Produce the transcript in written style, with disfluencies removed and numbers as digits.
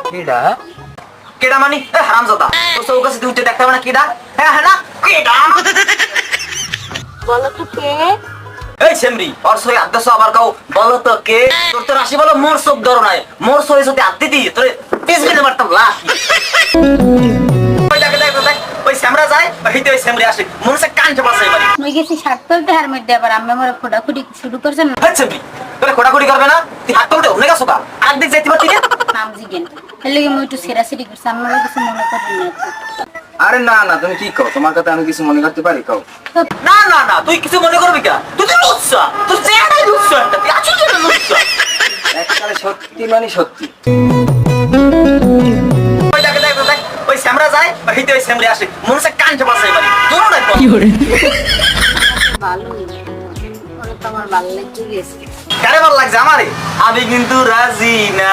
কিডা কেডা মানে হারামজাদা তোর চৌকাছে তুই উঠে দেখতে হবে না কেডা হ্যাঁ হ্যাঁ না কেডা বলো তো কে? এই সেমরি আর সই আদ্দাস আবার কাও বলো তো কে তোর তো রাশি বলো মোর সব ধরো নাই মোর সই যদি আদ্দি দি তোরে পিস গেলে মারতাম লা ওই দেখে দেখ দেখ ওই সেমরা যায় ওইতে ওই সেমরি আসে মনে সে কান চাপাছে এবারে মুই গেছি শাক তুলতে হার মধ্যে আবার আম্মা মোর খোঁড়াখুড়ি শুরু করছেন হ্যাঁ সেমরি তোরে খোঁড়াখুড়ি করবে না তুই হাত তুলতে অনেক আসো কা আর দিক যাইতে পারতি না নাম জিগেন এর লাগে মুই একটু সেরাসিরি করছি আমার কিছু মনে করেন না আরে না না তুমি কি কও তোমার কথা আমি কিছু মনে করতে পারি কও না না না তুই কিছু মনে করবি কেন তুই তো লুচ্ছা তুই চেহারাই লুচ্ছা তুই আছিস না লুচ্ছা একবারে সত্যি মানে সত্যি ওই দেখে দেখ দেখ ওই সেমরা যায় ওইতে ওই সেমরি আসে মনে সে কান চাপাছে এবারে দোনো না কি করে ভালো ওরে তো আমার ভালো লেগে গেছে কারে ভালো লাগছে আমারে আমি কিন্তু রাজি না